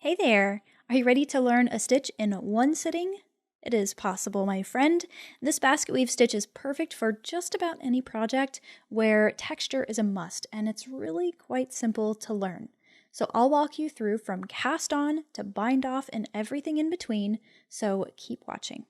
Hey there! Are you ready to learn a stitch in one sitting? It is possible, my friend. This basket weave stitch is perfect for just about any project where texture is a must, and it's really quite simple to learn. So I'll walk you through from cast on to bind off and everything in between, so keep watching.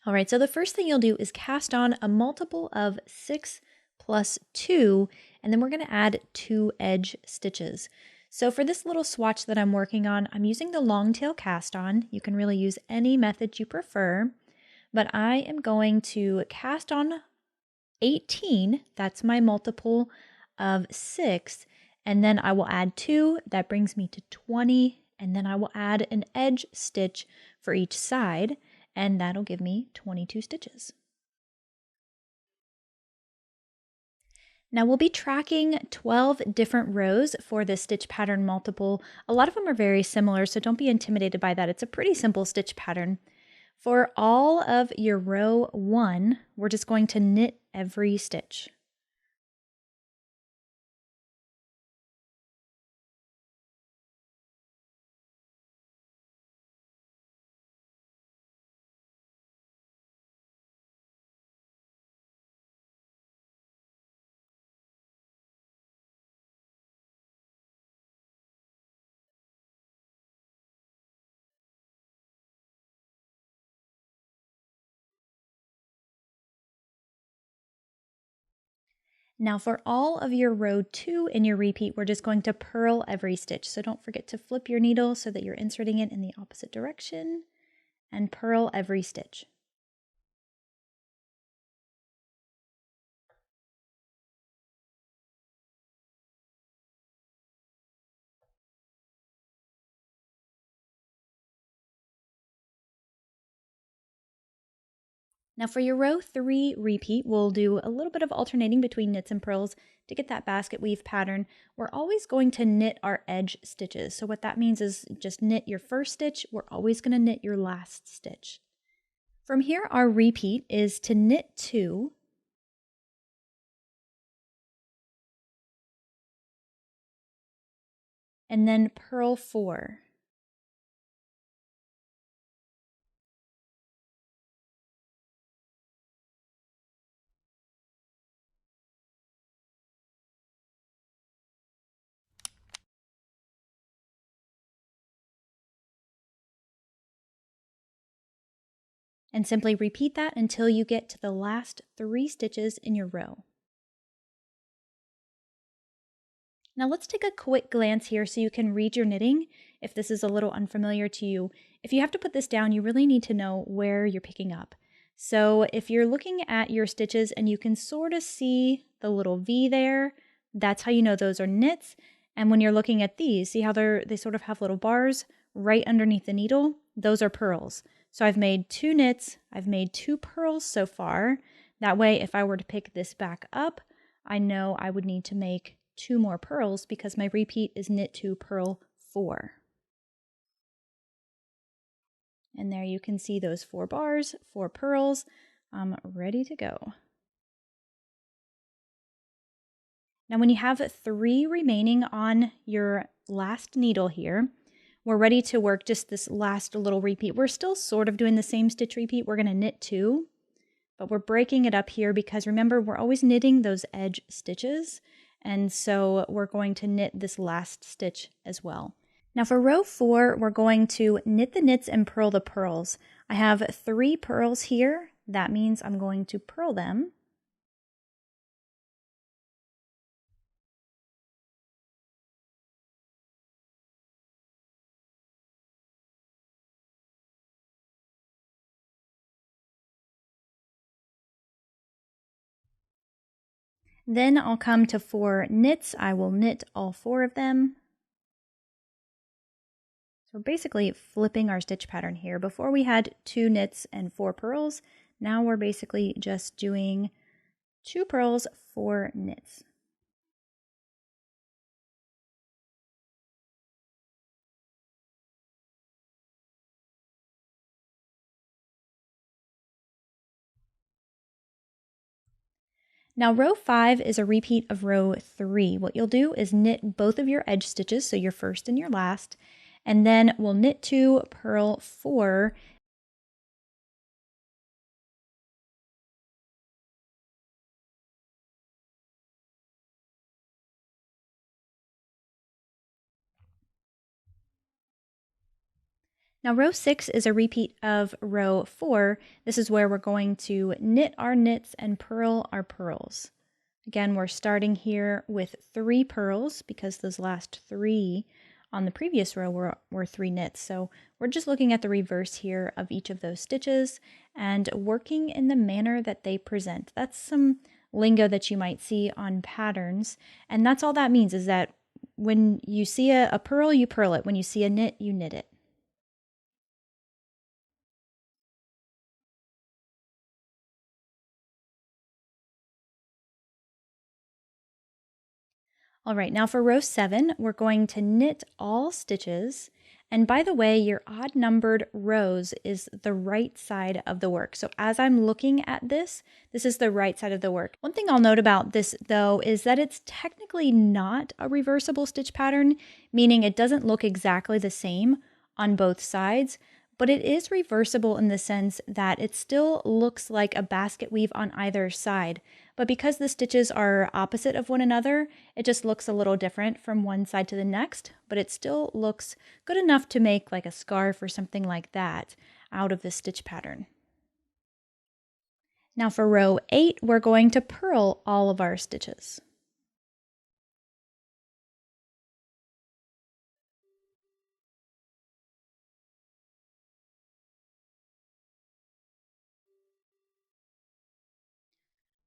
All right, so the first thing you'll do is cast on a multiple of 6 plus 2, and then we're going to add 2 edge stitches. So for this little swatch that I'm working on, I'm using the long tail cast on. You can really use any method you prefer, but I am going to cast on 18, that's my multiple of 6, and then I will add 2, that brings me to 20, and then I will add an edge stitch for each side, and that'll give me 22 stitches. Now we'll be tracking 12 different rows for this stitch pattern multiple. A lot of them are very similar, so don't be intimidated by that. It's a pretty simple stitch pattern. For all of your row 1, we're just going to knit every stitch. Now for all of your row 2 in your repeat, we're just going to purl every stitch. So don't forget to flip your needle so that you're inserting it in the opposite direction and purl every stitch. Now for your row 3 repeat, we'll do a little bit of alternating between knits and purls to get that basket weave pattern. We're always going to knit our edge stitches. So what that means is just knit your first stitch. We're always going to knit your last stitch. From here, our repeat is to knit 2, and then purl 4. And simply repeat that until you get to the last 3 stitches in your row. Now let's take a quick glance here so you can read your knitting if this is a little unfamiliar to you. If you have to put this down, you really need to know where you're picking up. So if you're looking at your stitches and you can sort of see the little V there, that's how you know those are knits. And when you're looking at these, see how they sort of have little bars right underneath the needle? Those are purls. So I've made 2 knits, I've made 2 purls so far. That way, if I were to pick this back up, I know I would need to make 2 more purls because my repeat is knit 2, purl 4. And there you can see those 4 bars, 4 purls, ready to go. Now when you have 3 remaining on your last needle here, we're ready to work just this last little repeat. We're still sort of doing the same stitch repeat. We're going to knit 2, but we're breaking it up here because remember, we're always knitting those edge stitches. And so we're going to knit this last stitch as well. Now for row 4, we're going to knit the knits and purl the purls. I have 3 purls here. That means I'm going to purl them. Then I'll come to 4 knits. I will knit all 4 of them. So we're basically flipping our stitch pattern here. Before we had 2 knits and 4 purls. Now we're basically just doing 2 purls, 4 knits. Now row 5 is a repeat of row 3. What you'll do is knit both of your edge stitches, so your first and your last, and then we'll knit 2, purl 4. Now row 6 is a repeat of row 4. This is where we're going to knit our knits and purl our purls. Again, we're starting here with 3 purls because those last 3 on the previous row were 3 knits. So we're just looking at the reverse here of each of those stitches and working in the manner that they present. That's some lingo that you might see on patterns. And that's all that means, is that when you see a purl, you purl it. When you see a knit, you knit it. All right, now for row 7, we're going to knit all stitches. And by the way, your odd numbered rows is the right side of the work. So as I'm looking at this is the right side of the work. One thing I'll note about this though is that it's technically not a reversible stitch pattern, meaning it doesn't look exactly the same on both sides, but it is reversible in the sense that it still looks like a basket weave on either side. But because the stitches are opposite of one another, it just looks a little different from one side to the next, but it still looks good enough to make like a scarf or something like that out of this stitch pattern. Now for row 8, we're going to purl all of our stitches.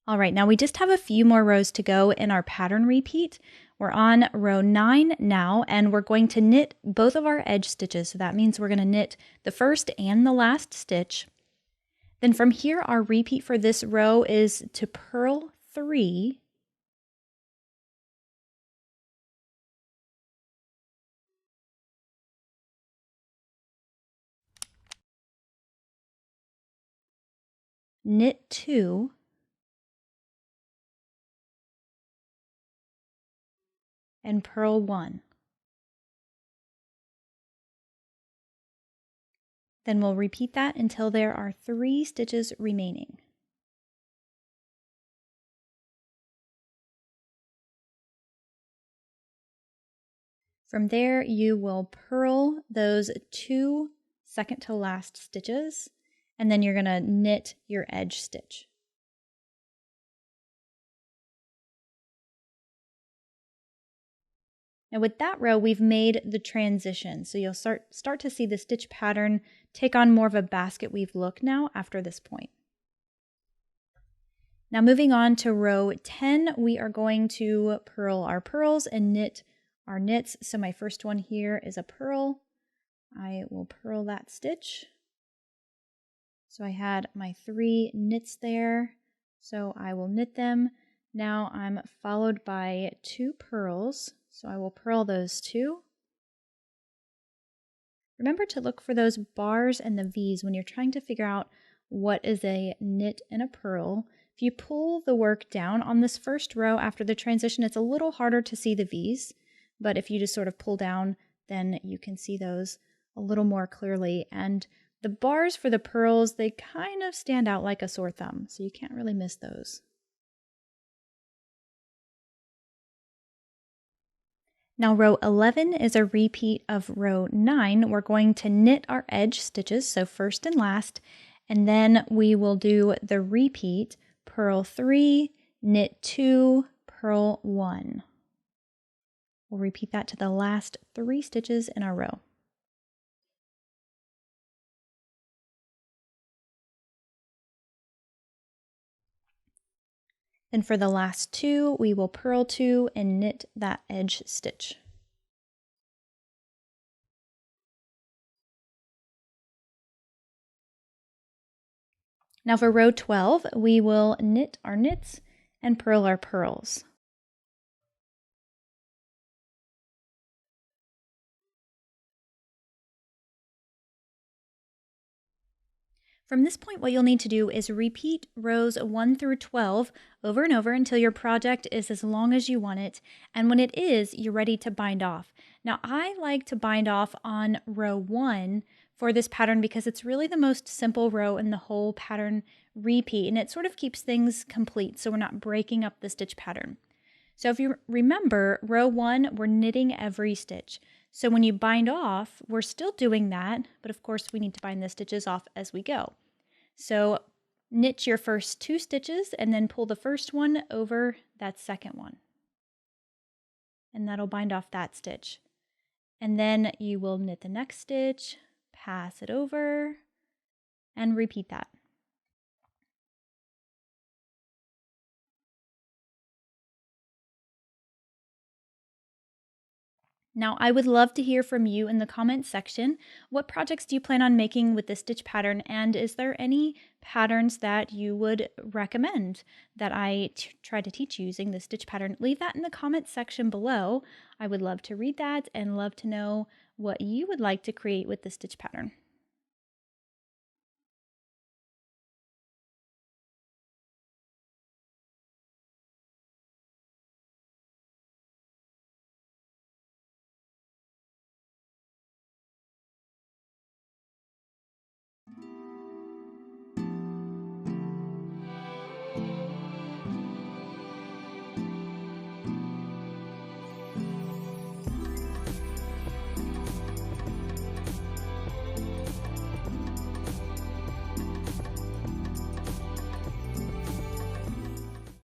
All right, now we just have a few more rows to go in our pattern repeat. We're on row 9 now, and we're going to knit both of our edge stitches. So that means we're going to knit the first and the last stitch. Then from here, our repeat for this row is to purl 3, knit 2, and purl 1. Then we'll repeat that until there are 3 stitches remaining. From there, you will purl those 2 second to last stitches, and then you're going to knit your edge stitch. Now with that row, we've made the transition. So you'll start to see the stitch pattern take on more of a basket weave look now after this point. Now moving on to row 10, we are going to purl our purls and knit our knits. So my first one here is a purl. I will purl that stitch. So I had my 3 knits there. So I will knit them. Now I'm followed by 2 purls. So I will purl those 2. Remember to look for those bars and the V's when you're trying to figure out what is a knit and a purl. If you pull the work down on this first row after the transition, it's a little harder to see the V's, but if you just sort of pull down, then you can see those a little more clearly. And the bars for the purls, they kind of stand out like a sore thumb, so you can't really miss those. Now row 11 is a repeat of row 9. We're going to knit our edge stitches, so first and last, and then we will do the repeat, purl 3, knit 2, purl 1. We'll repeat that to the last 3 stitches in our row. Then for the last 2, we will purl 2 and knit that edge stitch. Now for row 12, we will knit our knits and purl our purls. From this point, what you'll need to do is repeat rows 1 through 12 over and over until your project is as long as you want it. And when it is, you're ready to bind off. Now, I like to bind off on row 1 for this pattern because it's really the most simple row in the whole pattern repeat, and it sort of keeps things complete so we're not breaking up the stitch pattern. So if you remember, row 1, we're knitting every stitch. So when you bind off, we're still doing that, but of course we need to bind the stitches off as we go. So knit your first 2 stitches and then pull the first one over that second one. And that'll bind off that stitch. And then you will knit the next stitch, pass it over, and repeat that. Now, I would love to hear from you in the comments section. What projects do you plan on making with this stitch pattern? And is there any patterns that you would recommend that I try to teach using the stitch pattern? Leave that in the comments section below. I would love to read that and love to know what you would like to create with the stitch pattern.